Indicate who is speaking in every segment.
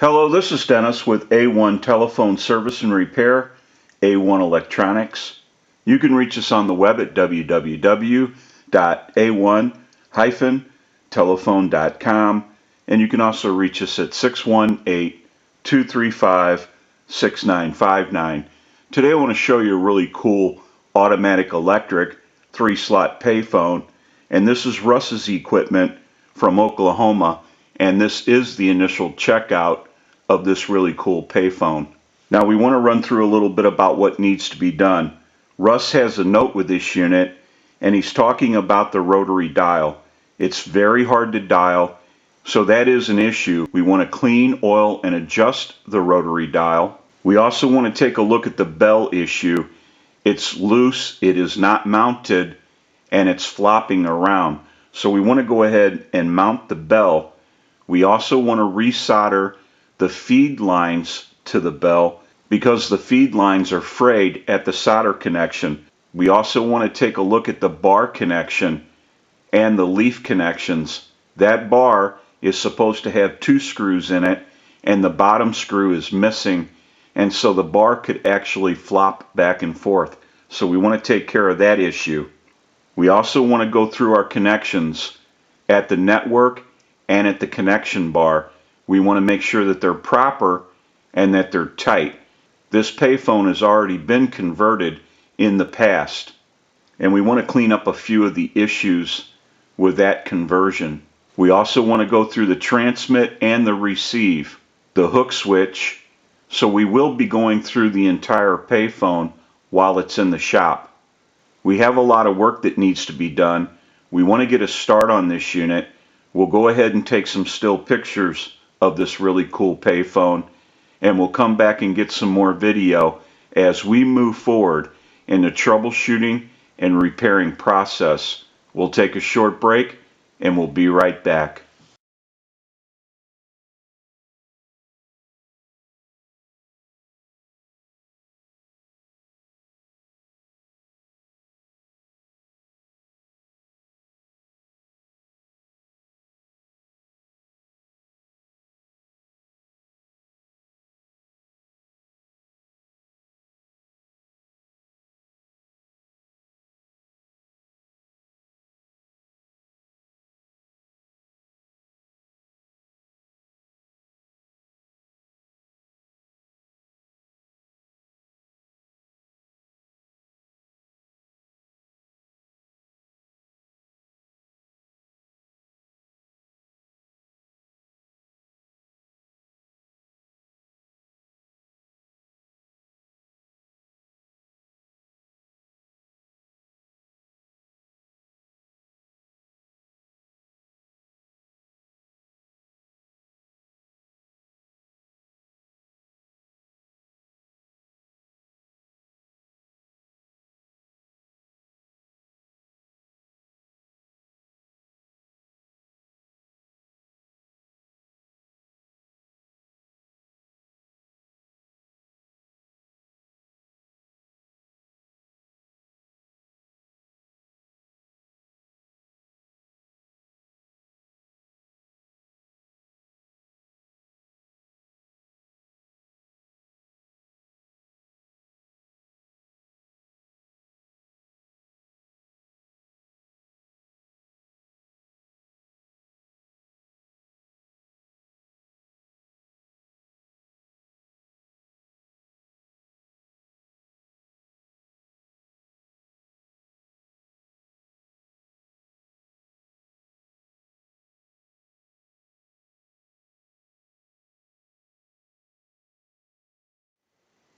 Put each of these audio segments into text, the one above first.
Speaker 1: Hello, this is Dennis with A1 Telephone Service and Repair, A1 Electronics. You can reach us on the web at www.a1-telephone.com, and you can also reach us at 618-235-6959. Today I want to show you a really cool automatic electric 3-slot payphone, and this is Russ's equipment from Oklahoma, and this is the initial checkout of this really cool payphone. Now we want to run through a little bit about what needs to be done. Russ has a note with this unit, and he's talking about the rotary dial. It's very hard to dial, so that is an issue. We want to clean, oil, and adjust the rotary dial. We also want to take a look at the bell issue. It's loose, it is not mounted, and it's flopping around. So we want to go ahead and mount the bell. We also want to resolder the feed lines to the bell because the feed lines are frayed at the solder connection. We also want to take a look at the bar connection and the leaf connections. That bar is supposed to have 2 screws in it, and the bottom screw is missing, and so the bar could actually flop back and forth. So we want to take care of that issue. We also want to go through our connections at the network and at the connection bar. We want to make sure that they're proper and that they're tight. This payphone has already been converted in the past, and we want to clean up a few of the issues with that conversion. We also want to go through the transmit and the receive, the hook switch, so we will be going through the entire payphone while it's in the shop. We have a lot of work that needs to be done. We want to get a start on this unit. We'll go ahead and take some still pictures of this really cool payphone, and we'll come back and get some more video as we move forward in the troubleshooting and repairing process. We'll take a short break and we'll be right back.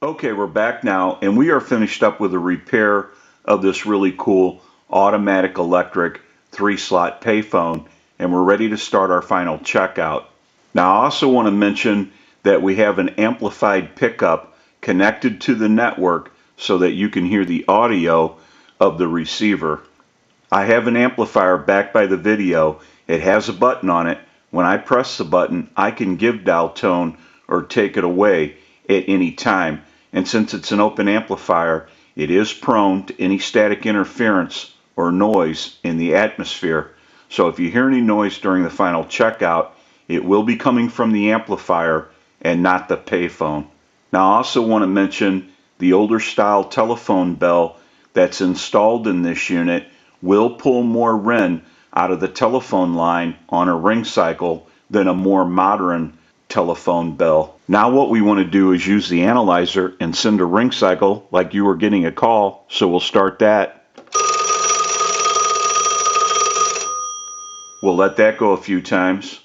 Speaker 1: Okay, we're back now, and we are finished up with a repair of this really cool automatic electric 3-slot payphone, and we're ready to start our final checkout. Now, I also want to mention that we have an amplified pickup connected to the network so that you can hear the audio of the receiver. I have an amplifier back by the video. It has a button on it. When I press the button, I can give dial tone or take it away at any time. And since it's an open amplifier, it is prone to any static interference or noise in the atmosphere. So if you hear any noise during the final checkout, it will be coming from the amplifier and not the payphone. Now I also want to mention the older style telephone bell that's installed in this unit will pull more Ren out of the telephone line on a ring cycle than a more modern telephone bell. Now what we want to do is use the analyzer and send a ring cycle like you were getting a call, so we'll start that. We'll let that go a few times.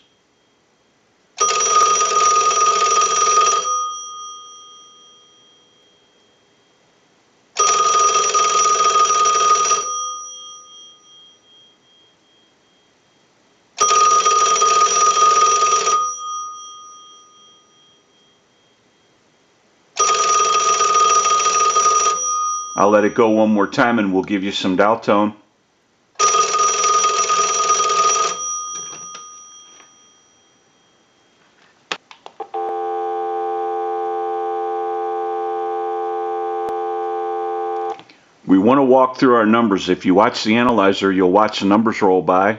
Speaker 1: I'll let it go one more time and we'll give you some dial tone. We want to walk through our numbers. If you watch the analyzer, you'll watch the numbers roll by.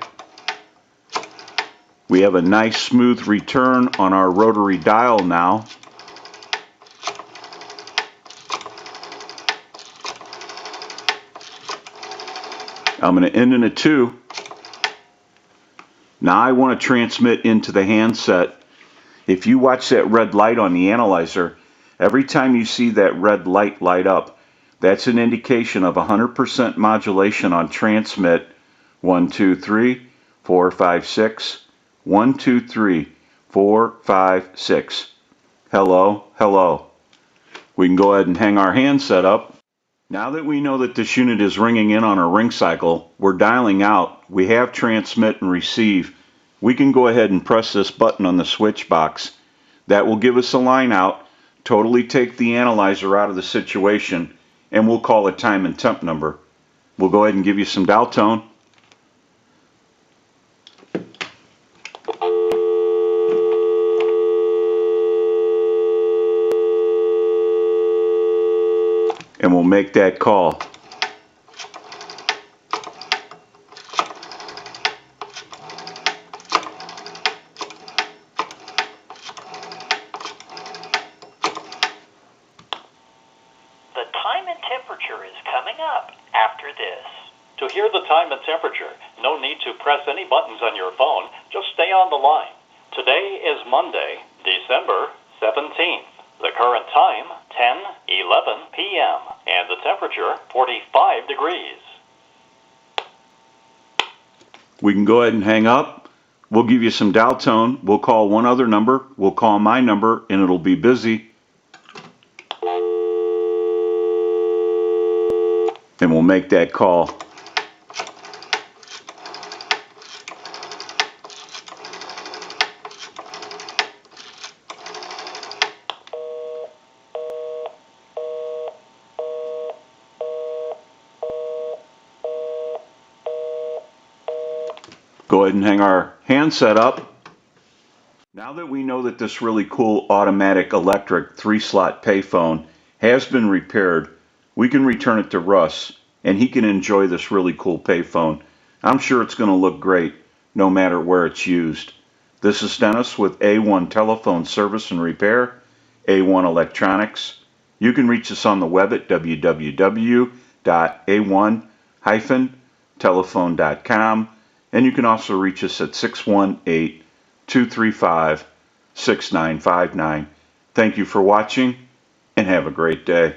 Speaker 1: We have a nice smooth return on our rotary dial now. I'm going to end in a 2. Now I want to transmit into the handset. If you watch that red light on the analyzer, every time you see that red light light up, that's an indication of 100% modulation on transmit. 1, 2, 3, 4, 5, 6. 1, 2, 3, 4, 5, 6. Hello, hello. We can go ahead and hang our handset up. Now that we know that this unit is ringing in on a ring cycle, we're dialing out. We have transmit and receive. We can go ahead and press this button on the switch box. That will give us a line out, totally take the analyzer out of the situation, and we'll call a time and temp number. We'll go ahead and give you some dial tone. And we'll make that call.
Speaker 2: The time and temperature is coming up after this. To hear the time and temperature, no need to press any buttons on your phone. Just stay on the line. Today is Monday, December 17th. The current time, 10:11 p.m. and the temperature, 45 degrees.
Speaker 1: We can go ahead and hang up. We'll give you some dial tone. We'll call one other number. We'll call my number and it'll be busy. And we'll make that call. Go ahead and hang our handset up. Now that we know that this really cool automatic electric 3-slot payphone has been repaired, we can return it to Russ and he can enjoy this really cool payphone. I'm sure it's going to look great no matter where it's used. This is Dennis with A1 Telephone Service and Repair, A1 Electronics. You can reach us on the web at www.a1-telephone.com. And you can also reach us at 618-235-6959. Thank you for watching and have a great day.